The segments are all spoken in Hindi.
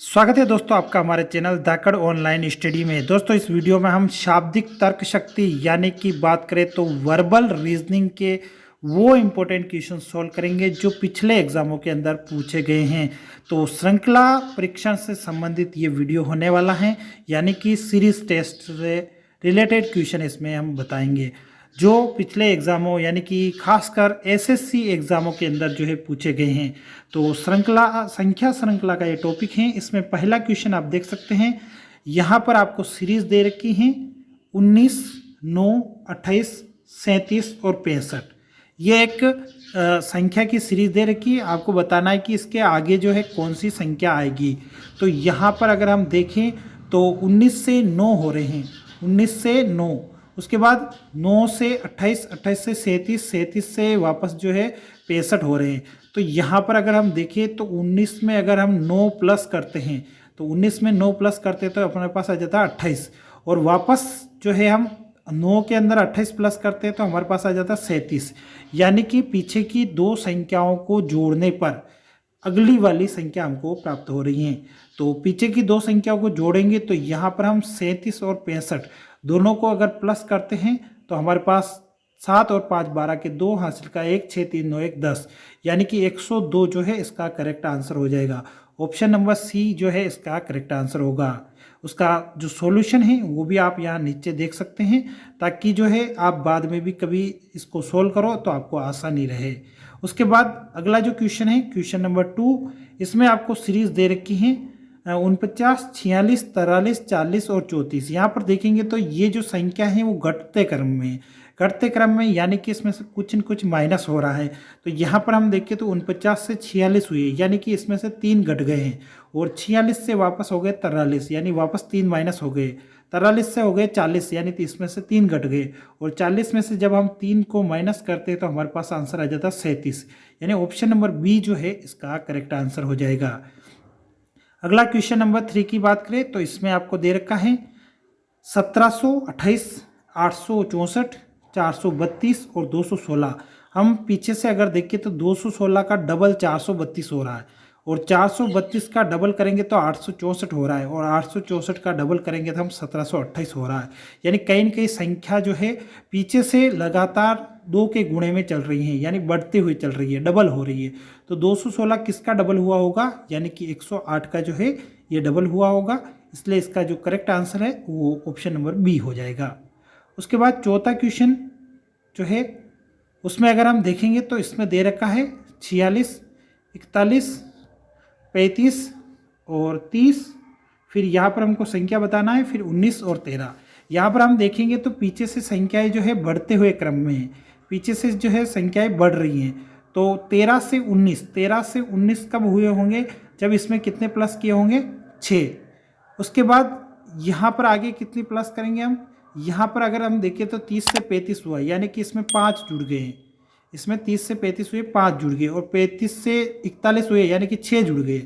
स्वागत है दोस्तों आपका हमारे चैनल धाकड़ ऑनलाइन स्टडी में। दोस्तों इस वीडियो में हम शाब्दिक तर्क शक्ति यानी कि बात करें तो वर्बल रीजनिंग के वो इम्पोर्टेंट क्वेश्चन सॉल्व करेंगे जो पिछले एग्जामों के अंदर पूछे गए हैं। तो श्रृंखला परीक्षण से संबंधित ये वीडियो होने वाला है, यानी कि सीरीज टेस्ट से रिलेटेड क्वेश्चन इसमें हम बताएंगे जो पिछले एग्ज़ामों यानी कि खासकर एसएससी एग्ज़ामों के अंदर जो है पूछे गए हैं। तो संख्या श्रृंखला का ये टॉपिक है। इसमें पहला क्वेश्चन आप देख सकते हैं, यहाँ पर आपको सीरीज दे रखी हैं 19, 9, 28, 37 और 65। ये एक संख्या की सीरीज दे रखी है। आपको बताना है कि इसके आगे जो है कौन सी संख्या आएगी। तो यहाँ पर अगर हम देखें तो 19 से 9 हो रहे हैं, 19 से 9, उसके बाद 9 से 28, 28 से 37, 37 से वापस जो है 65 हो रहे हैं। तो यहाँ पर अगर हम देखें तो 19 में अगर हम 9 प्लस करते हैं तो 19 में 9 प्लस करते हैं तो अपने पास आ जाता है 28, और वापस जो है हम 9 के अंदर 28 प्लस करते हैं तो हमारे पास आ जाता है 37। यानी कि पीछे की दो संख्याओं को जोड़ने पर अगली वाली संख्या हमको प्राप्त हो रही है। तो पीछे की दो संख्याओं को जोड़ेंगे तो यहाँ पर हम 37 और 65 दोनों को अगर प्लस करते हैं तो हमारे पास 7 और 5 12 के 2 हासिल का 1, 6, 3, 9, 1, 10, यानी कि 102 जो है इसका करेक्ट आंसर हो जाएगा। ऑप्शन नंबर सी जो है इसका करेक्ट आंसर होगा। उसका जो सॉल्यूशन है वो भी आप यहाँ नीचे देख सकते हैं, ताकि जो है आप बाद में भी कभी इसको सोल्व करो तो आपको आसानी रहे। उसके बाद अगला जो क्वेश्चन है क्वेश्चन नंबर 2, इसमें आपको सीरीज दे रखी है 49, 46, 43, 40 और 34। यहाँ पर देखेंगे तो ये जो संख्या है वो घटते क्रम में है, घटते क्रम में, यानी कि इसमें से कुछ न कुछ माइनस हो रहा है। तो यहाँ पर हम देखें तो 49 से 46 हुई है, यानी कि इसमें से 3 घट गए हैं, और 46 से वापस हो गए 43, यानी वापस 3 माइनस हो गए। 43 से हो गए 40, यानी कि इसमें से 3 घट गए, और 40 में से जब हम 3 को माइनस करते हैं तो हमारे पास आंसर आ जाता है 37, यानी ऑप्शन नंबर बी जो है इसका करेक्ट आंसर हो जाएगा। अगला क्वेश्चन नंबर 3 की बात करें तो इसमें आपको दे रखा है 1728, 864, 432 और 216। हम पीछे से अगर देखें तो 216 का डबल 432 हो रहा है, और 432 का डबल करेंगे तो 864 हो रहा है, और 864 का डबल करेंगे तो हम 1728 हो रहा है। यानी कहीं न कहीं संख्या जो है पीछे से लगातार 2 के गुणे में चल रही है, यानी बढ़ते हुए चल रही है, डबल हो रही है। तो 216 किसका डबल हुआ होगा, यानी कि 108 का जो है ये डबल हुआ होगा, इसलिए इसका जो करेक्ट आंसर है वो ऑप्शन नंबर बी हो जाएगा। उसके बाद चौथा क्वेश्चन जो है उसमें अगर हम देखेंगे तो इसमें दे रखा है 46, 41, 35 और 30। फिर यहाँ पर हमको संख्या बताना है, फिर 19 और 13। यहाँ पर हम देखेंगे तो पीछे से संख्याएं जो है बढ़ते हुए क्रम में है, पीछे से जो है संख्याएं बढ़ रही हैं। तो 13 से 19, 13 से 19 कब हुए होंगे, जब इसमें कितने प्लस किए होंगे, 6। उसके बाद यहाँ पर आगे कितनी प्लस करेंगे हम, यहाँ पर अगर हम देखें तो 30 से 35 हुआ, यानी कि इसमें 5 जुड़ गए हैं, इसमें 30 से 35 हुए 5 जुड़ गए, और 35 से 41 हुए यानी कि 6 जुड़ गए,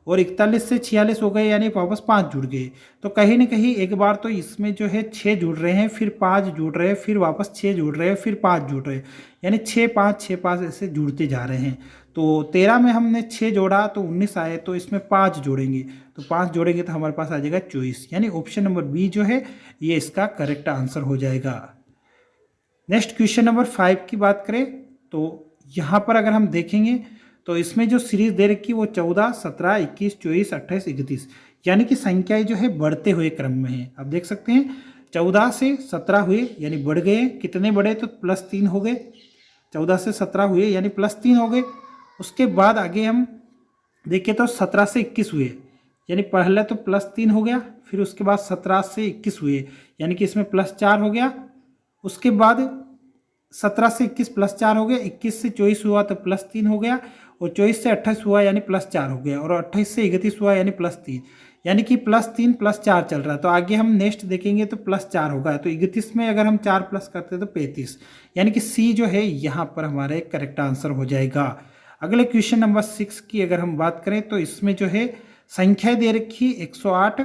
और 41 से 46 हो गए यानी वापस 5 जुड़ गए। तो कहीं ना कहीं एक बार तो इसमें जो है 6 जुड़ रहे हैं, फिर 5 जुड़ रहे हैं, फिर वापस 6 जुड़ रहे हैं, फिर 5 जुड़ रहे हैं, यानी 6 5 6 5 ऐसे जुड़ते जा रहे हैं। तो 13 में हमने 6 जोड़ा तो 19 आए, तो इसमें 5 जोड़ेंगे, तो 5 जोड़ेंगे तो हमारे पास आ जाएगा 24, यानी ऑप्शन नंबर बी जो है ये इसका करेक्ट आंसर हो जाएगा। नेक्स्ट क्वेश्चन नंबर 5 की बात करें तो यहाँ पर अगर हम देखेंगे तो इसमें जो सीरीज दे रखी है वो 14, 17, 21, 24, 28, 31, यानी कि संख्याएं जो है बढ़ते हुए क्रम में है। आप देख सकते हैं 14 से 17 हुए यानी बढ़ गए, कितने बढ़े तो +3 हो गए, 14 से 17 हुए यानी +3 हो गए। उसके बाद आगे हम देखें तो 17 से 21 हुए, यानी पहले तो +3 हो गया, फिर उसके बाद 17 से 21 हुए यानी कि इसमें +4 हो गया। उसके बाद 17 से 21 +4 हो गया, 21 से 24 हुआ तो +3 हो गया, और 24 से 28 हुआ यानी +4 हो गया, और 28 से 31 हुआ यानी +3, यानी कि +3 +4 चल रहा है। तो आगे हम नेक्स्ट देखेंगे तो +4 होगा, तो 31 में अगर हम 4 प्लस करते तो 35, यानी कि सी जो है यहाँ पर हमारा एक करेक्ट आंसर हो जाएगा। अगले क्वेश्चन नंबर 6 की अगर हम बात करें तो इसमें जो है संख्याएं दे रखी 108,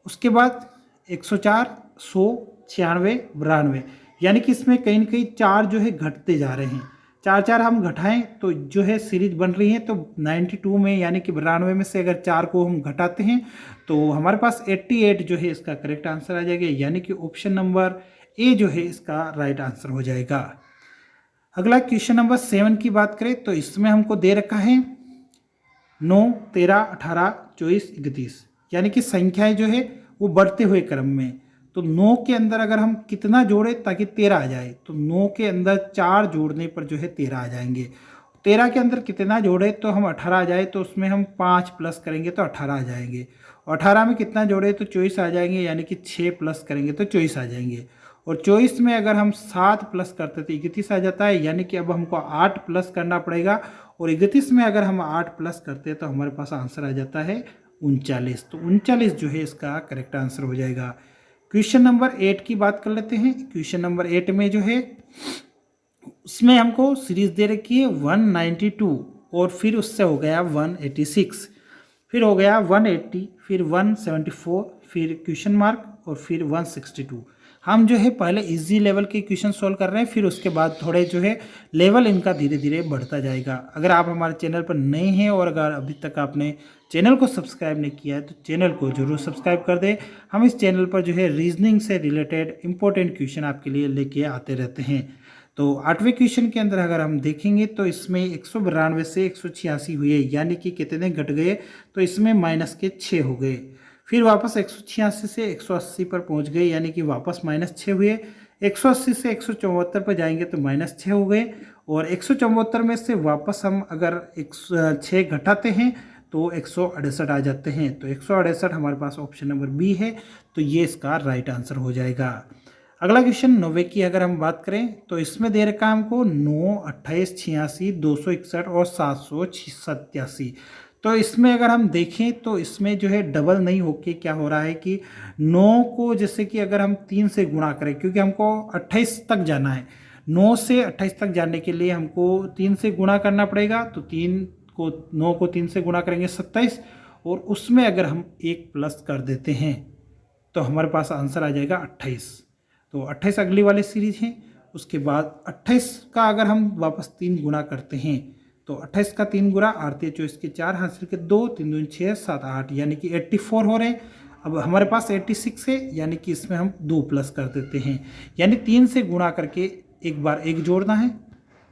उसके बाद 104, 100, 96, 92, यानी कि इसमें कहीं ना कहीं 4 जो है घटते जा रहे हैं, चार चार हम घटाएं तो जो है सीरीज बन रही है, तो 92 में यानी कि 92 में से अगर 4 को हम घटाते हैं तो हमारे पास 88 जो है इसका करेक्ट आंसर आ जाएगा, यानी कि ऑप्शन नंबर ए जो है इसका राइट आंसर हो जाएगा। अगला क्वेश्चन नंबर 7 की बात करें तो इसमें हमको दे रखा है 9, 13, 18, 24, 31, यानी कि संख्याएं जो है वो बढ़ते हुए क्रम में। तो 9 के अंदर अगर हम कितना जोड़े ताकि 13 आ जाए, तो 9 के अंदर 4 जोड़ने पर जो है 13 आ जाएंगे। 13 के अंदर कितना जोड़े तो हम 18 आ जाए, तो उसमें हम 5 प्लस करेंगे तो 18 आ जाएंगे। 18 में कितना जोड़े तो 24 आ जाएंगे, यानी कि 6 प्लस करेंगे तो 24 आ जाएंगे। और 24 में अगर हम 7 प्लस करते तो 31 आ जाता है, यानी कि अब हमको 8 प्लस करना पड़ेगा। और 31 में अगर हम 8 प्लस करते हैं तो हमारे पास आंसर आ जाता है 39। तो 39 जो है इसका करेक्ट आंसर हो जाएगा। क्वेश्चन नंबर 8 की बात कर लेते हैं। क्वेश्चन नंबर 8 में जो है उसमें हमको सीरीज दे रखी है 192, और फिर उससे हो गया 186, फिर हो गया 180, फिर 174, फिर क्वेश्चन मार्क और फिर 162। हम जो है पहले इजी लेवल के क्वेश्चन सॉल्व कर रहे हैं, फिर उसके बाद थोड़े जो है लेवल इनका धीरे धीरे बढ़ता जाएगा। अगर आप हमारे चैनल पर नए हैं और अगर अभी तक आपने चैनल को सब्सक्राइब नहीं किया है तो चैनल को जरूर सब्सक्राइब कर दें। हम इस चैनल पर जो है रीजनिंग से रिलेटेड इंपॉर्टेंट क्वेश्चन आपके लिए लेके आते रहते हैं। तो 8वें क्वेश्चन के अंदर अगर हम देखेंगे तो इसमें 192 से 186 हुए, यानी कि कितने घट गए तो इसमें माइनस के 6 हो गए। फिर वापस 186 से 180 पर पहुंच गए, यानी कि वापस -6 हुए। 180 से 174 पर जाएंगे तो -6 हो गए। और 174 में से वापस हम अगर 6 घटाते हैं तो 168 आ जाते हैं। तो 168 हमारे पास ऑप्शन नंबर बी है, तो ये इसका राइट आंसर हो जाएगा। अगला क्वेश्चन 9 की अगर हम बात करें तो इसमें दे रखा है हमको 9, 28, 86, 261 और 787। तो इसमें अगर हम देखें तो इसमें जो है डबल नहीं होके क्या हो रहा है कि 9 को जैसे कि अगर हम 3 से गुणा करें, क्योंकि हमको 28 तक जाना है, 9 से 28 तक जाने के लिए हमको 3 से गुणा करना पड़ेगा। तो 9 को 3 से गुणा करेंगे 27, और उसमें अगर हम 1 प्लस कर देते हैं तो हमारे पास आंसर आ जाएगा 28। तो 28 अगली वाली सीरीज है। उसके बाद 28 का अगर हम वापस 3 गुणा करते हैं तो 28 का 3 गुणा 8, 24 के 4, हासिल के 2, 3 दूनी 6, 7, 8, यानी कि 84 हो रहे हैं। अब हमारे पास 86 है, यानी कि इसमें हम 2 प्लस कर देते हैं, यानी 3 से गुणा करके एक बार 1 जोड़ना है,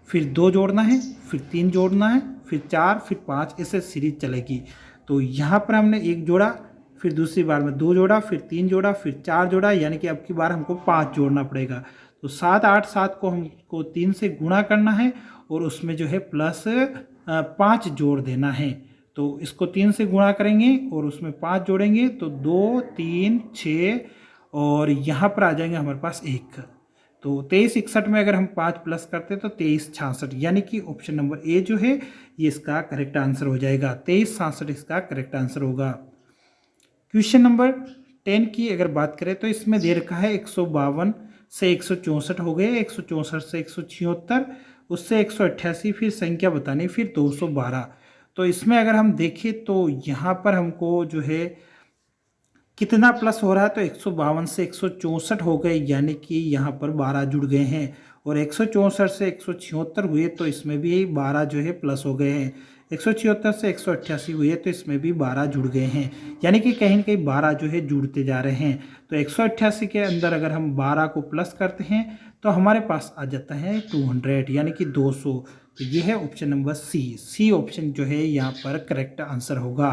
फिर 2 जोड़ना है, फिर 3 जोड़ना है, फिर 4, फिर 5, ऐसे सीरीज चलेगी। तो यहाँ पर हमने 1 जोड़ा, फिर दूसरी बार में 2 जोड़ा, फिर 3 जोड़ा, फिर 4 जोड़ा, यानी कि अब की बार हमको 5 जोड़ना पड़ेगा। तो 7, 8, 7 को हमको 3 से गुणा करना है और उसमें जो है प्लस 5 जोड़ देना है। तो इसको 3 से गुणा करेंगे और उसमें 5 जोड़ेंगे तो 2, 3, 6 और यहाँ पर आ जाएंगे हमारे पास 1। तो 23, 61 में अगर हम 5 प्लस करते तो 23, 66, यानी कि ऑप्शन नंबर ए जो है ये इसका करेक्ट आंसर हो जाएगा। 23, 66 इसका करेक्ट आंसर होगा। क्वेश्चन नंबर 10 की अगर बात करें तो इसमें दे रखा है 152 से 164 हो गए, 164 से 176, उससे 188, फिर संख्या बतानी, फिर 212। तो इसमें अगर हम देखें तो यहाँ पर हमको जो है कितना प्लस हो रहा है तो 152 से 164 हो गए, यानी कि यहाँ पर 12 जुड़ गए हैं। और 164 से 176 हुए तो इसमें भी 12 जो है प्लस हो गए हैं। 176 से 188 हुए तो इसमें भी 12 जुड़ गए हैं, यानी कि कहीं न कहीं 12 जो है जुड़ते जा रहे हैं। तो 188 के अंदर अगर हम 12 को प्लस करते हैं तो हमारे पास आ जाता है 200, यानी कि 200। तो ये है ऑप्शन नंबर सी ऑप्शन जो है यहाँ पर करेक्ट आंसर होगा।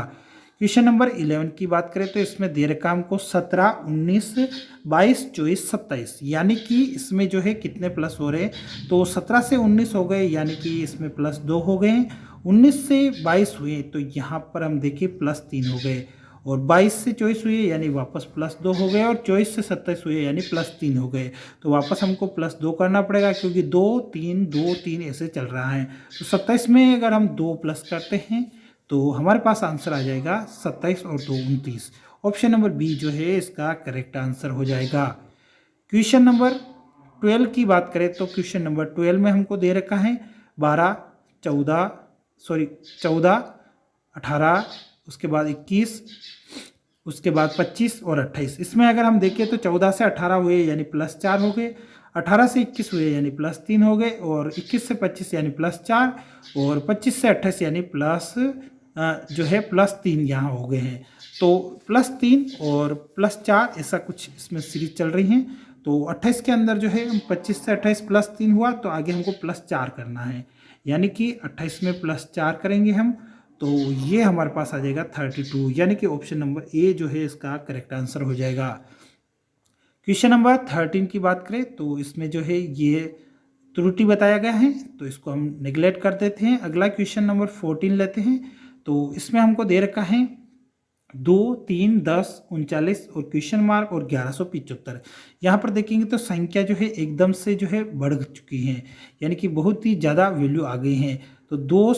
क्वेश्चन नंबर 11 की बात करें तो इसमें दे रखा हमको 17, 19, 22, 24, 27, यानी कि इसमें जो है कितने प्लस हो रहे हैं तो 17 से 19 हो गए, यानी कि इसमें प्लस 2 हो गए। 19 से 22 हुए तो यहाँ पर हम देखिए प्लस 3 हो गए, और 22 से 24 हुए यानी वापस प्लस 2 हो गए, और 24 से 27 हुए यानी प्लस 3 हो गए। तो वापस हमको प्लस 2 करना पड़ेगा, क्योंकि 2, 3, 2, 3 ऐसे चल रहा है। तो 27 में अगर हम 2 प्लस करते हैं तो हमारे पास आंसर आ जाएगा 27 और 2, 29। ऑप्शन नंबर बी जो है इसका करेक्ट आंसर हो जाएगा। क्वेश्चन नंबर 12 की बात करें तो क्वेश्चन नंबर 12 में हमको दे रखा है 12, 14, 18, उसके बाद 21, उसके बाद 25 और 28। इसमें अगर हम देखें तो 14 से 18 हुए यानी प्लस 4 हो गए। 18 से 21 हुए यानी +3 हो गए, और 21 से 25 यानी +4, और 25 से 28 यानी जो है +3 यहाँ हो गए हैं। तो +3 और +4 ऐसा कुछ इसमें सीरीज चल रही हैं। तो 28 के अंदर जो है 25 से 28 +3 हुआ, तो आगे हमको +4 करना है, यानी कि 28 में +4 करेंगे हम, तो ये हमारे पास आ जाएगा 32, यानी कि ऑप्शन नंबर ए जो है इसका करेक्ट आंसर हो जाएगा। क्वेश्चन नंबर 13 की बात करें तो इसमें जो है ये त्रुटि बताया गया है, तो इसको हम नेग्लेक्ट कर देते हैं। अगला क्वेश्चन नंबर 14 लेते हैं। तो इसमें हमको दे रखा है 2, 3, 10, 39 और क्वेश्चन मार्क और 1175। यहाँ पर देखेंगे तो संख्या जो है एकदम से जो है बढ़ चुकी है, यानी कि बहुत ही ज़्यादा वैल्यू आ गई है। तो 2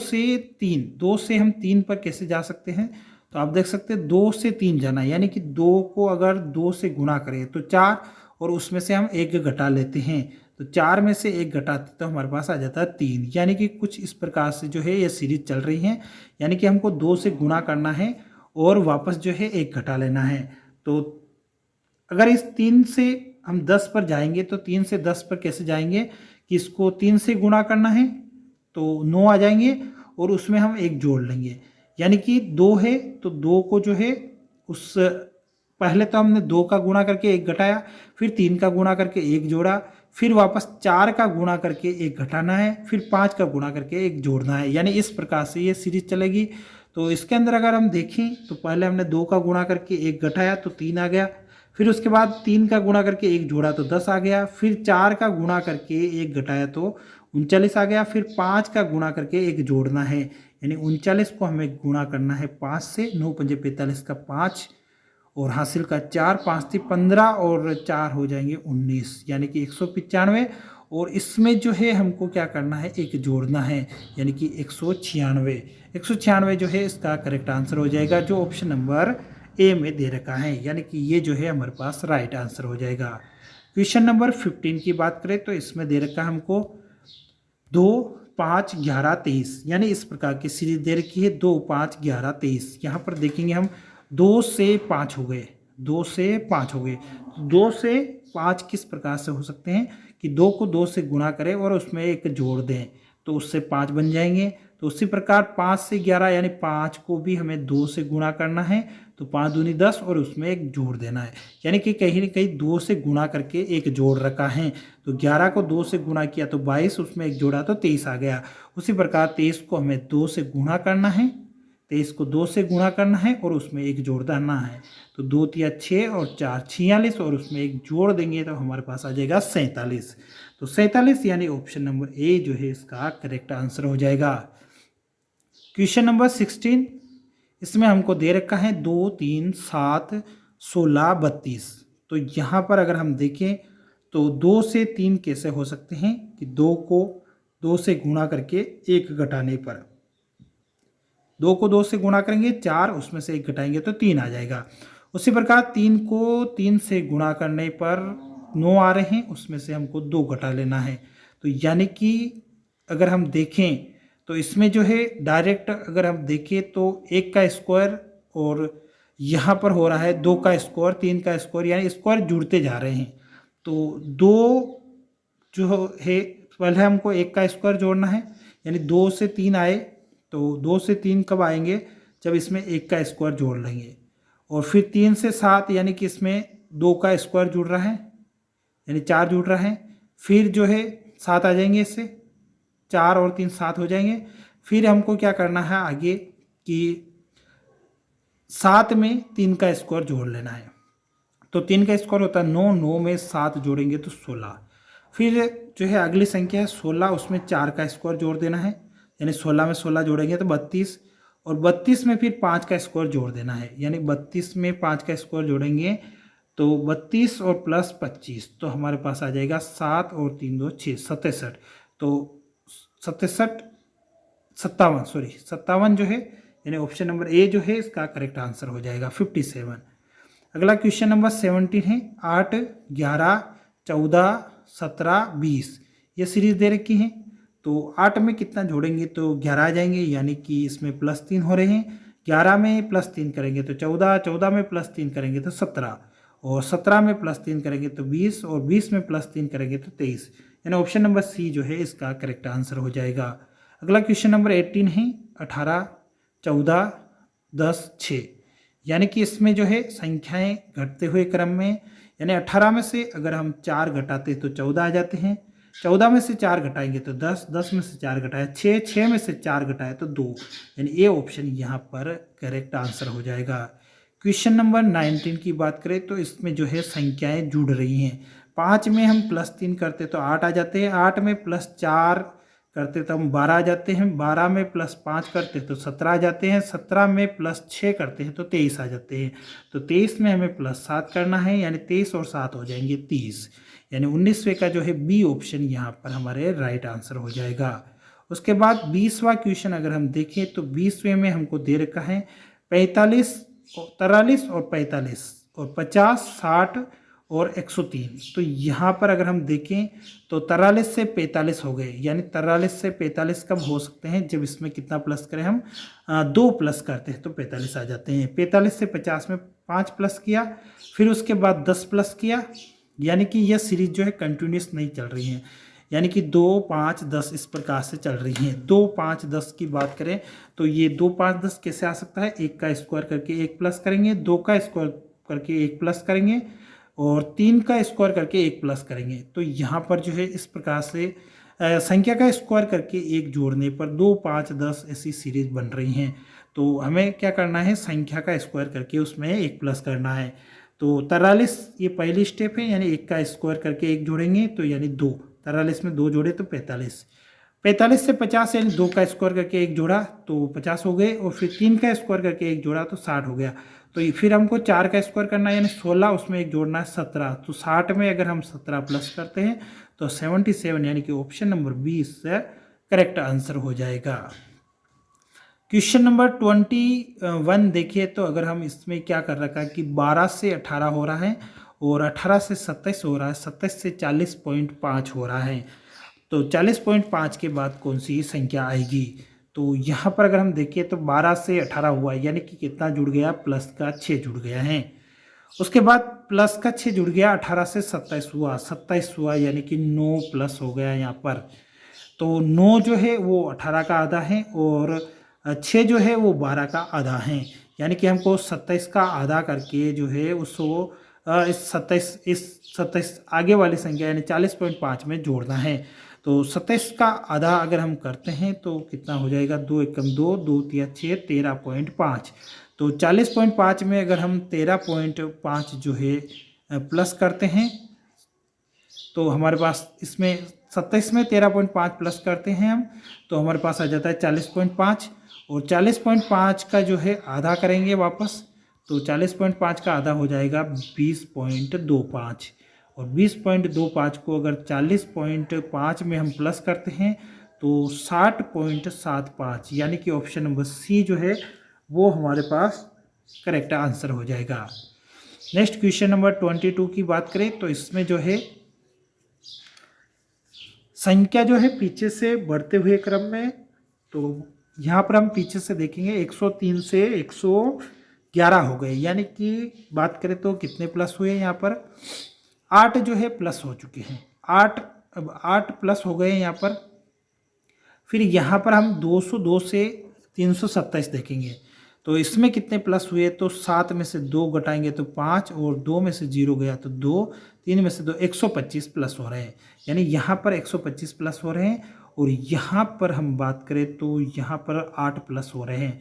से हम 3 पर कैसे जा सकते हैं, तो आप देख सकते हैं 2 से 3 जाना, यानी कि 2 को अगर 2 से गुणा करें तो 4, और उसमें से हम 1 घटा लेते हैं, तो 4 में से 1 घटाते तो हमारे पास आ जाता है 3, यानी कि कुछ इस प्रकार से जो है ये सीरीज चल रही है। यानी कि हमको 2 से गुणा करना है और वापस जो है 1 घटा लेना है। तो अगर इस 3 से हम 10 पर जाएंगे तो 3 से 10 पर कैसे जाएंगे कि इसको 3 से गुणा करना है तो 9 आ जाएंगे, और उसमें हम 1 जोड़ लेंगे, यानी कि 2 है तो 2 को जो है उस पहले तो हमने 2 का गुणा करके 1 घटाया, फिर 3 का गुणा करके 1 जोड़ा, फिर वापस 4 का गुणा करके 1 घटाना है, फिर 5 का गुणा करके 1 जोड़ना है, यानी इस प्रकार से ये सीरीज चलेगी। तो इसके अंदर अगर हम देखें तो पहले हमने 2 का गुणा करके 1 घटाया तो 3 आ गया, फिर उसके बाद 3 का गुणा करके 1 जोड़ा तो 10 आ गया, फिर 4 का गुणा करके 1 घटाया तो 39 आ गया, फिर 5 का गुणा करके 1 जोड़ना है, यानी 39 को हमें गुणा करना है 5 से, 9 पंजे 45 का 5 और हासिल का 4, 5 थी 15 और 4 हो जाएंगे 19, यानी कि 195। और इसमें जो है हमको क्या करना है, 1 जोड़ना है, यानी कि 196 जो है इसका करेक्ट आंसर हो जाएगा, जो ऑप्शन नंबर ए में दे रखा है, यानी कि ये जो है हमारे पास राइट आंसर हो जाएगा। क्वेश्चन नंबर 15 की बात करें तो इसमें दे रखा है हमको 2, 5, 11, 23, यानी इस प्रकार की सीरीज दे रखी है 2, 5, 11, 23। यहाँ पर देखेंगे हम 2 से 5 हो गए, 2 से 5 हो गए, 2 से 5 किस प्रकार से हो सकते हैं कि 2 को 2 से गुणा करें और उसमें 1 जोड़ दें तो उससे 5 बन जाएंगे। तो उसी प्रकार 5 से 11 यानी 5 को भी हमें 2 से गुणा करना है, तो 5 दूनी 10 और उसमें 1 जोड़ देना है, यानी कि कहीं न कहीं 2 से गुणा करके 1 जोड़ रखा है। तो 11 को 2 से गुणा किया तो 22, उसमें 1 जोड़ा तो 23 आ गया। उसी प्रकार 23 को हमें 2 से गुणा करना है, 23 को 2 से गुणा करना है और उसमें 1 जोड़ देना है, तो 2 तिया 6 और 4 46 और उसमें 1 जोड़ देंगे तो हमारे पास आ जाएगा 47। तो 47 यानी ऑप्शन नंबर ए जो है इसका करेक्ट आंसर हो जाएगा। क्वेश्चन नंबर 16, इसमें हमको दे रखा है 2, 3, 7, 16, 32। तो यहाँ पर अगर हम देखें तो 2 से 3 कैसे हो सकते हैं कि 2 को 2 से गुणा करके 1 घटाने पर, 2 को 2 से गुणा करेंगे 4, उसमें से 1 घटाएंगे तो 3 आ जाएगा। उसी प्रकार 3 को 3 से गुणा करने पर 9 आ रहे हैं, उसमें से हमको 2 घटा लेना है। तो यानी कि अगर हम देखें तो इसमें जो है डायरेक्ट अगर हम देखें तो 1 का स्क्वायर और यहाँ पर हो रहा है 2 का स्क्वायर, 3 का स्क्वायर, यानी स्क्वायर जुड़ते जा रहे हैं। तो 2 जो है पहले हमको 1 का स्क्वायर जोड़ना है, यानी 2 से 3 आए, तो 2 से 3 कब आएंगे जब इसमें 1 का स्क्वायर जोड़ लेंगे, और फिर 3 से 7 यानी कि इसमें 2 का स्क्वायर जुड़ रहा है, यानी 4 जुड़ रहा है, फिर जो है 7 आ जाएंगे, इससे 4 और 3 7 हो जाएंगे। फिर हमको क्या करना है आगे कि 7 में 3 का स्क्वायर जोड़ लेना है, तो 3 का स्क्वायर होता है 9, 9 में 7 जोड़ेंगे तो 16। फिर जो है अगली संख्या है 16, उसमें 4 का स्क्वायर जोड़ देना है, यानी 16 में 16 जोड़ेंगे तो 32, और 32 में फिर 5 का स्क्वायर जोड़ देना है, यानी 32 में 5 का स्क्वायर जोड़ेंगे तो 32 और प्लस 25, तो हमारे पास आ जाएगा 7 और 3 2 6 67। तो 57 जो है यानी ऑप्शन नंबर ए जो है इसका करेक्ट आंसर हो जाएगा 57। अगला क्वेश्चन नंबर 17 है 8, 11, 14, 17, 20, ये सीरीज दे रखी है। तो 8 में कितना जोड़ेंगे तो 11 आ जाएंगे, यानी कि इसमें +3 हो रहे हैं, 11 में +3 करेंगे तो 14, 14 में +3 करेंगे तो 17, और 17 में +3 करेंगे तो 20 और 20 में +3 करेंगे तो 23। यानी ऑप्शन नंबर सी जो है इसका करेक्ट आंसर हो जाएगा। अगला क्वेश्चन नंबर 18 है 18, 14, 10, 6। यानी कि इसमें जो है संख्याएं घटते हुए क्रम में, यानी 18 में से अगर हम 4 घटाते तो 14 आ जाते हैं, 14 में से 4 घटाएंगे तो 10, 10 में से 4 घटाए 6, 6 में से 4 घटाए तो 2। यानी ये ऑप्शन यहाँ पर करेक्ट आंसर हो जाएगा। क्वेश्चन नंबर 19 की बात करें तो इसमें जो है संख्याएं जुड़ रही हैं। 5 में हम +3 करते तो 8 आ जाते हैं, 8 में +4 करते तो हम 12 आ जाते हैं, 12 में +5 करते तो 17 आ जाते हैं, 17 में +6 करते हैं तो 23 आ जाते हैं। तो 23 में हमें +7 करना है, यानी 23 और 7 हो जाएंगे 30। यानी 19वें का जो है बी ऑप्शन यहाँ पर हमारे राइट आंसर हो जाएगा। उसके बाद 20वां क्वेश्चन अगर हम देखें तो 20वें में हमको दे रखा है 45, 43 और 45 और 50, 60 और 103। तो यहाँ पर अगर हम देखें तो 43 से 45 हो गए, यानी 43 से 45 कब हो सकते हैं, जब इसमें कितना प्लस करें हम 2 प्लस करते हैं तो 45 आ जाते हैं। 45 से 50 में 5 प्लस किया, फिर उसके बाद 10 प्लस किया, यानी कि यह सीरीज जो है कंटिन्यूस नहीं चल रही है, यानी कि 2, 5, 10 इस प्रकार से चल रही हैं। 2, 5, 10 की बात करें तो ये 2, 5, 10 कैसे आ सकता है, 1 का स्क्वायर करके 1 प्लस करेंगे, 2 का स्क्वायर करके 1 प्लस करेंगे और 3 का स्क्वायर करके 1 प्लस करेंगे। तो यहाँ पर जो है इस प्रकार से संख्या का स्क्वायर करके 1 जोड़ने पर 2, 5, 10 ऐसी सीरीज बन रही हैं। तो हमें क्या करना है, संख्या का स्क्वायर करके उसमें 1 प्लस करना है। तो 43 ये पहली स्टेप है, यानी 1 का स्क्वायर करके 1 जोड़ेंगे तो यानी 2, 43 में 2 जोड़े तो 45, 45 से 50 यानी 2 का स्क्वायर करके 1 जोड़ा तो 50 हो गए, और फिर 3 का स्क्वायर करके 1 जोड़ा तो 60 हो गया। तो फिर हमको 4 का स्क्वायर करना है, यानी 16, उसमें 1 जोड़ना है 17। तो 60 में अगर हम 17 प्लस करते हैं तो 77, यानी कि ऑप्शन नंबर 20 से करेक्ट आंसर हो जाएगा। क्वेश्चन नंबर 21 देखिए तो अगर हम इसमें क्या कर रखा है कि 12 से 18 हो रहा है और 18 से 27 हो रहा है, 27 से 40.5 हो रहा है। तो 40.5 के बाद कौन सी संख्या आएगी। तो यहाँ पर अगर हम देखें तो 12 से 18 हुआ, यानी कि कितना जुड़ गया, प्लस का 6 जुड़ गया है। उसके बाद प्लस का 6 जुड़ गया, 18 से 27 हुआ, 27 हुआ, यानी कि 9 प्लस हो गया यहाँ पर। तो 9 जो है वो 18 का आधा है और 6 जो है वो 12 का आधा है, यानी कि हमको 27 का आधा करके जो है उसको इस 27 आगे वाली संख्या यानी 40.5 में जोड़ना है। तो 27 का आधा अगर हम करते हैं तो कितना हो जाएगा, 2 एकम 2, 2 तिया 6, 13.5। तो 40.5 में अगर हम 13.5 जो है प्लस करते हैं तो हमारे पास इसमें 27 में 13.5 प्लस करते हैं हम तो हमारे पास आ जाता है 40.5, और 40.5 का जो है आधा करेंगे वापस तो 40.5 का आधा हो जाएगा 20.25, और 20.25 को अगर 40.5 में हम प्लस करते हैं तो 60.75, यानी कि ऑप्शन नंबर सी जो है वो हमारे पास करेक्ट आंसर हो जाएगा। नेक्स्ट क्वेश्चन नंबर 22 की बात करें तो इसमें जो है संख्या जो है पीछे से बढ़ते हुए क्रम में, तो यहाँ पर हम पीछे से देखेंगे 103 से 111 हो गए, यानी कि बात करें तो कितने प्लस हुए यहाँ पर 8 जो है प्लस हो चुके हैं, 8 प्लस हो गए यहाँ पर। फिर यहाँ पर हम 202 से 327 देखेंगे तो इसमें कितने प्लस हुए, तो 7 में से 2 घटाएंगे तो 5, और 2 में से 0 गया तो 2, 3 में से 2, 125 प्लस हो रहे हैं, यानी यहाँ पर 125 प्लस हो रहे हैं। और यहाँ पर हम बात करें तो यहाँ पर 8 प्लस हो रहे हैं।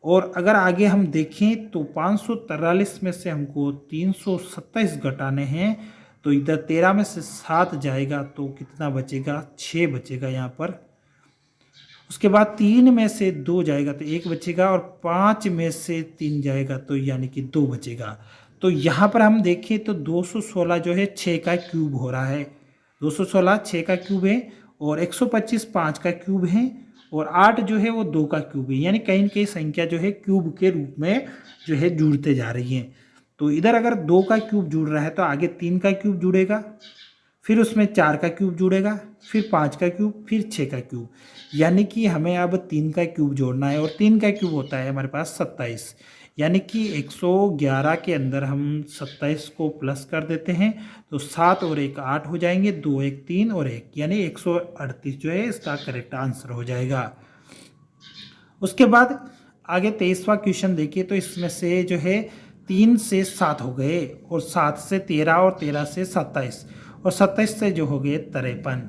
और अगर आगे हम देखें तो 543 में से हमको 327 घटाने हैं, तो इधर 13 में से 7 जाएगा तो कितना बचेगा, 6 बचेगा यहाँ पर। उसके बाद 3 में से 2 जाएगा तो 1 बचेगा, और 5 में से 3 जाएगा तो यानी कि 2 बचेगा। तो यहाँ पर हम देखें तो 216 जो है 6 का क्यूब हो रहा है, 216 6 का क्यूब है, और 125 5 का क्यूब है, और 8 जो है वो 2 का क्यूब है, यानी कहीं न कहीं संख्या जो है क्यूब के रूप में जो है जुड़ते जा रही है। तो इधर अगर 2 का क्यूब जुड़ रहा है तो आगे 3 का क्यूब जुड़ेगा, फिर उसमें 4 का क्यूब जुड़ेगा, फिर 5 का क्यूब, फिर 6 का क्यूब, यानी कि हमें अब 3 का क्यूब जोड़ना है, और 3 का क्यूब होता है हमारे पास 27, यानी कि 111 के अंदर हम 27 को प्लस कर देते हैं तो 7 और 1 8 हो जाएंगे, 2 1 3 और 1 यानी 138 जो है इसका करेक्ट आंसर हो जाएगा। उसके बाद आगे 23वां क्वेश्चन देखिए तो इसमें से जो है 3 से 7 हो गए और 7 से 13 और 13 से 27 और 27 से जो हो गए 53।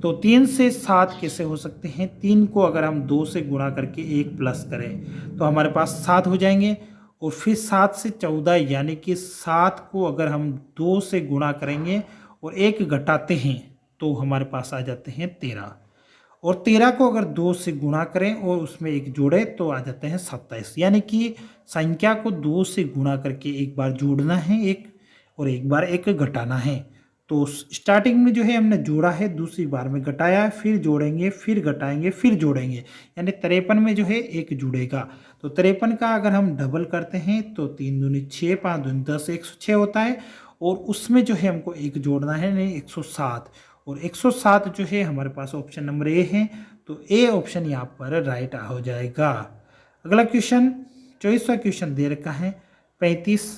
तो 3 से 7 कैसे हो सकते हैं? 3 को अगर हम 2 से गुणा करके 1 प्लस करें तो हमारे पास 7 हो जाएंगे और फिर 7 से 14 यानी कि 7 को अगर हम 2 से गुणा करेंगे और 1 घटाते हैं तो हमारे पास आ जाते हैं 13 और 13 को अगर 2 से गुणा करें और उसमें 1 जोड़े तो आ जाते हैं 27। यानी कि संख्या को 2 से गुणा करके एक बार जोड़ना है एक और एक बार 1 घटाना है। तो स्टार्टिंग में जो है हमने जोड़ा है, दूसरी बार में घटाया, फिर जोड़ेंगे, फिर घटाएंगे, फिर जोड़ेंगे, यानी 53 में जो है 1 जुड़ेगा। तो 53 का अगर हम डबल करते हैं तो 3 दूनी 6, 5 दूनी 10, 106 होता है और उसमें जो है हमको 1 जोड़ना है, नहीं 107 और 107 जो है हमारे पास ऑप्शन नंबर ए है। तो ए ऑप्शन यहाँ पर राइट हो जाएगा। अगला क्वेश्चन 24वां क्वेश्चन दे रखा है 35,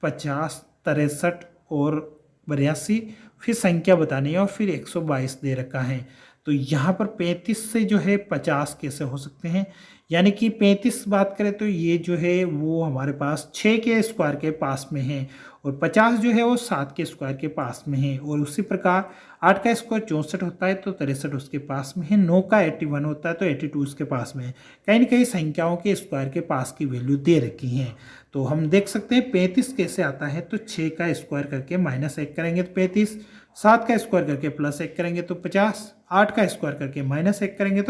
50, 63 और 82, फिर संख्या बतानी है और फिर 122 दे रखा है। तो यहाँ पर 35 से जो है 50 कैसे हो सकते हैं? यानी कि 35 बात करें तो ये जो है वो हमारे पास 6 के स्क्वायर के पास में है और 50 जो है वो 7 के स्क्वायर के पास में है। और उसी प्रकार 8 का स्क्वायर 64 होता है तो 63 उसके पास में है, 9 का 81 होता है तो 82 उसके पास में है। कहीं ना कहीं संख्याओं के स्क्वायर के पास की वैल्यू दे रखी हैं। तो हम देख सकते हैं 35 कैसे आता है तो 6 का स्क्वायर करके -1 करेंगे तो 35, 7 का स्क्वायर करके +1 करेंगे तो 50, 8 का स्क्वायर करके -1 करेंगे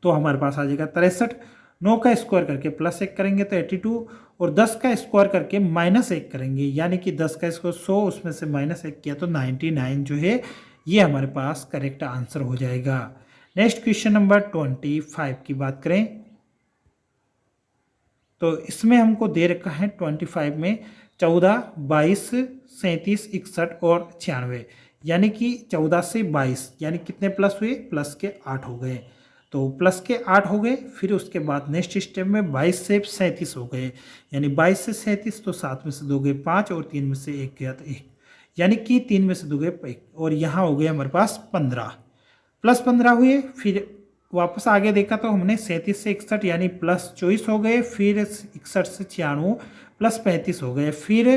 तो हमारे पास आ जाएगा 63, 9 का स्क्वायर करके +1 करेंगे तो 82 और 10 का स्क्वायर करके -1 करेंगे, यानी कि 10 का स्क्वायर 100, उसमें से -1 किया तो 99 जो है ये हमारे पास करेक्ट आंसर हो जाएगा। नेक्स्ट क्वेश्चन नंबर 25 की बात करें तो इसमें हमको दे रखा है 25 में 14, 22, 37, 61 और 96, यानी कि 14 से 22 यानी कितने प्लस हुए? प्लस के 8 हो गए। तो प्लस के 8 हो गए, फिर उसके बाद नेक्स्ट स्टेप में 22 से 37 हो गए, यानी 22 से 37 तो 7 में से 2 गए 5 और 3 में से 1 गया तो 1, यानी कि 3 में से 2 गए 1 और यहाँ हो गए हमारे पास 15, +15 हुए। फिर वापस आगे देखा तो हमने 37 से 61 यानी +24 हो गए, फिर 61 से 96 +35 हो गए, फिर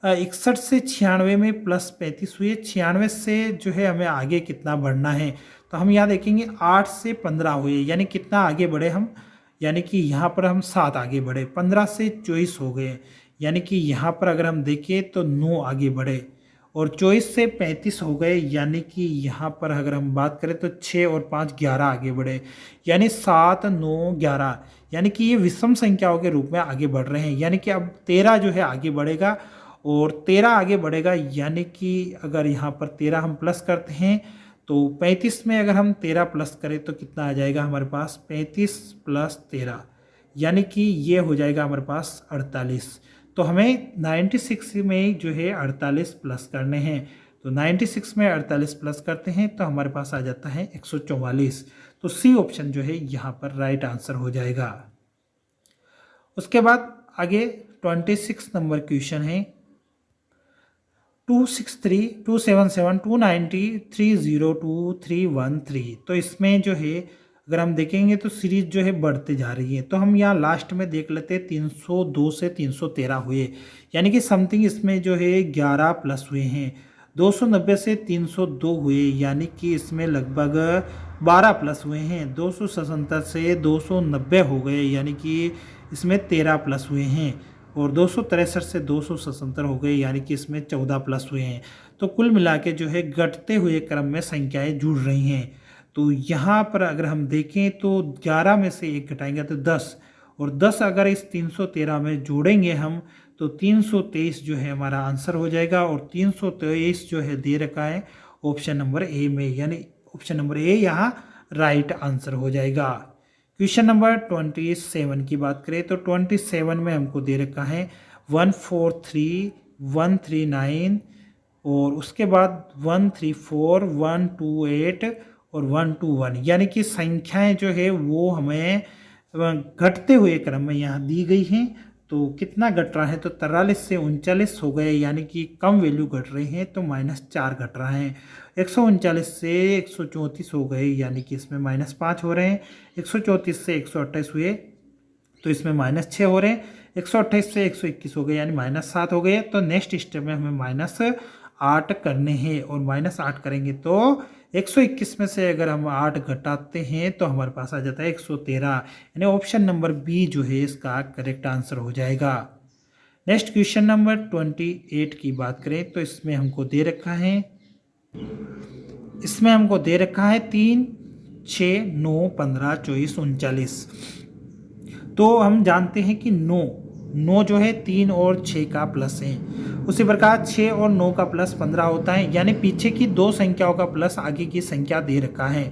61 से 96 में +35 हुए, 96 से जो है हमें आगे कितना बढ़ना है तो हम यहाँ देखेंगे 8 से 15 हुए, यानी कितना आगे बढ़े हम? यानी कि यहाँ पर हम 7 आगे बढ़े, 15 से 24 हो गए, यानी कि यहाँ पर अगर हम देखें तो 9 आगे बढ़े और 24 से 35 हो गए, यानी कि यहाँ पर अगर हम बात करें तो 6 और 5 11 आगे बढ़े, यानी 7, 9, 11, यानी कि ये विषम संख्याओं के रूप में आगे बढ़ रहे हैं। यानी कि अब 13 जो है आगे बढ़ेगा और 13 आगे बढ़ेगा, यानी कि अगर यहाँ पर 13 हम प्लस करते हैं तो 35 में अगर हम 13 प्लस करें तो कितना आ जाएगा हमारे पास? 35 + 13, यानी कि ये हो जाएगा हमारे पास 48। तो हमें 96 में जो है 48 प्लस करने हैं, तो 96 में 48 प्लस करते हैं तो हमारे पास आ जाता है 144। तो सी ऑप्शन जो है यहाँ पर राइट आंसर हो जाएगा। उसके बाद आगे 26 नंबर क्वेश्चन है 263, 277, 290, 302, 313। तो इसमें जो है अगर हम देखेंगे तो सीरीज जो है बढ़ते जा रही है। तो हम यहाँ लास्ट में देख लेते हैं 302 से 313 हुए, यानी कि समथिंग इसमें जो है 11 प्लस हुए हैं। 290 से 302 हुए, यानी कि इसमें लगभग 12 प्लस हुए हैं। 277 से 290 हो गए, यानी कि इसमें 13 प्लस हुए हैं और 263 से 277 हो गए, यानी कि इसमें 14 प्लस हुए हैं। तो कुल मिला के जो है घटते हुए क्रम में संख्याएं जुड़ रही हैं। तो यहाँ पर अगर हम देखें तो 11 में से 1 घटाएंगे तो 10 और 10 अगर इस 313 में जोड़ेंगे हम तो 323 जो है हमारा आंसर हो जाएगा और 323 जो है दे रखा है ऑप्शन नंबर ए में, यानी ऑप्शन नंबर ए यहाँ राइट आंसर हो जाएगा। क्वेश्चन नंबर 27 की बात करें तो 27 में हमको दे रखा है 143, 139 और उसके बाद 134, 128 और 121, यानी कि संख्याएं जो है वो हमें घटते हुए क्रम में यहाँ दी गई हैं। तो कितना घट रहा है, तो 43 से 39 हो गए, यानी कि कम वैल्यू घट रही है, तो -4 घट रहा है। 139 से 134 हो गए, यानी कि इसमें -5 हो रहे हैं। 134 से 128 हुए तो इसमें -6 हो रहे हैं। 128 से 121 हो गए, यानी -7 हो गए। तो नेक्स्ट स्टेप में हमें -8 करने हैं, और -8 करेंगे तो 121 में से अगर हम 8 घटाते हैं तो हमारे पास आ जाता है 113, यानी ऑप्शन नंबर बी जो है इसका करेक्ट आंसर हो जाएगा। नेक्स्ट क्वेश्चन नंबर 28 की बात करें तो इसमें हमको दे रखा है 3, 6, 9, 15, 24, 39। तो हम जानते हैं कि 9 जो है 3 और 6 का प्लस है। उसी प्रकार 6 और 9 का प्लस 15 होता है, यानी पीछे की दो संख्याओं का प्लस आगे की संख्या दे रखा है।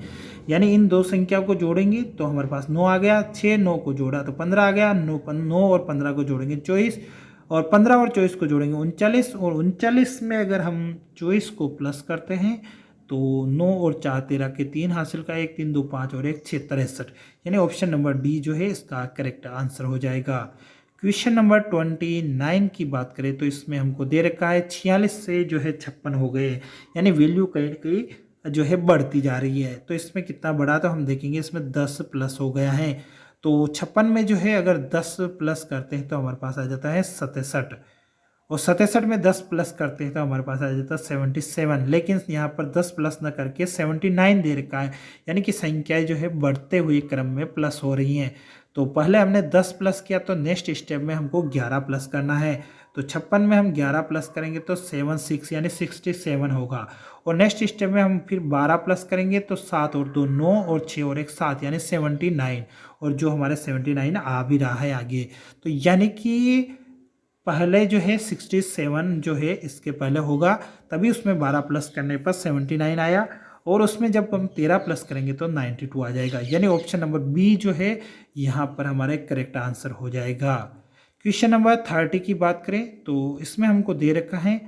यानी इन दो संख्याओं को जोड़ेंगे तो हमारे पास 9 आ गया। 6 9 को जोड़ा तो 15 आ गया। 9 और 15 को जोड़ेंगे 24, और 15 और 24 को जोड़ेंगे 39, और 39 में अगर हम 24 को प्लस करते हैं तो 9 और 4 13 के 3 हासिल का, 1 3 2 5 और 1 6 63, यानी ऑप्शन नंबर डी जो है इसका करेक्ट आंसर हो जाएगा। क्वेश्चन नंबर 29 की बात करें तो इसमें हमको दे रखा है 46 से जो है 56 हो गए, यानी वैल्यू कहीं ना कहीं जो है बढ़ती जा रही है। तो इसमें कितना बढ़ा तो हम देखेंगे इसमें 10 प्लस हो गया है। तो 56 में जो है अगर 10 प्लस करते हैं तो हमारे पास आ जाता है 67, और 67 में 10 प्लस करते हैं तो हमारे पास आ जाता है 77। लेकिन यहाँ पर 10 प्लस न करके 79 दे रखा है, यानी कि संख्याएं जो है बढ़ते हुए क्रम में प्लस हो रही हैं। तो पहले हमने 10 प्लस किया, तो नेक्स्ट स्टेप में हमको 11 प्लस करना है। तो 56 में हम 11 प्लस करेंगे तो 76 यानी 67 होगा, और नेक्स्ट स्टेप में हम फिर 12 प्लस करेंगे तो 7 और 2 9 और 6 और 1 7 यानी 79, और जो हमारे 79 आ भी रहा है आगे। तो यानी कि पहले जो है 67 जो है इसके पहले होगा, तभी उसमें 12 प्लस करने पर 79 आया, और उसमें जब हम 13 प्लस करेंगे तो 92 आ जाएगा, यानी ऑप्शन नंबर बी जो है यहाँ पर हमारे करेक्ट आंसर हो जाएगा। क्वेश्चन नंबर 30 की बात करें तो इसमें हमको दे रखा है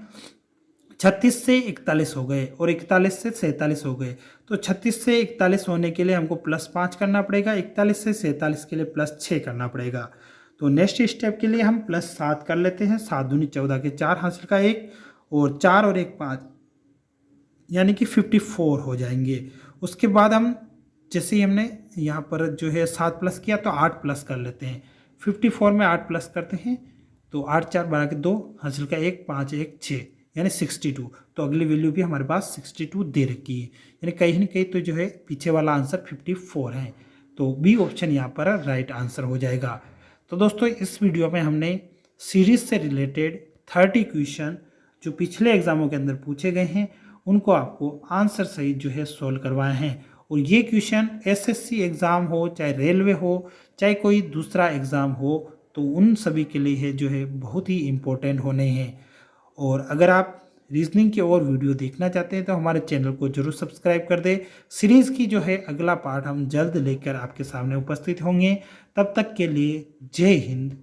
36 से 41 हो गए, और 41 से 47 हो गए। तो 36 से 41 होने के लिए हमको +5 करना पड़ेगा, 41 से 47 के लिए +6 करना पड़ेगा। तो नेक्स्ट स्टेप के लिए हम +7 कर लेते हैं। 7 दूनी 14 के 4 हासिल का 1, और 4 और 1 5, यानी कि 54 हो जाएंगे। उसके बाद हम जैसे ही हमने यहाँ पर जो है 7 प्लस किया तो 8 प्लस कर लेते हैं। 54 में 8 प्लस करते हैं तो 8 4 12 के 2 हासिल का 1 5 1 6 यानी 62। तो अगली वैल्यू भी हमारे पास 62 दे रखी है, यानी कहीं ना कहीं तो जो है पीछे वाला आंसर 54 है। तो बी ऑप्शन यहाँ पर राइट आंसर हो जाएगा। तो दोस्तों इस वीडियो में हमने सीरीज से रिलेटेड 30 क्वेश्चन जो पिछले एग्जामों के अंदर पूछे गए हैं उनको आपको आंसर सहित जो है सोल्व करवाए हैं। और ये क्वेश्चन एसएससी एग्ज़ाम हो, चाहे रेलवे हो, चाहे कोई दूसरा एग्ज़ाम हो, तो उन सभी के लिए जो है बहुत ही इम्पोर्टेंट होने हैं। और अगर आप रीजनिंग की और वीडियो देखना चाहते हैं तो हमारे चैनल को जरूर सब्सक्राइब कर दें। सीरीज़ की जो है अगला पार्ट हम जल्द लेकर आपके सामने उपस्थित होंगे। तब तक के लिए जय हिंद,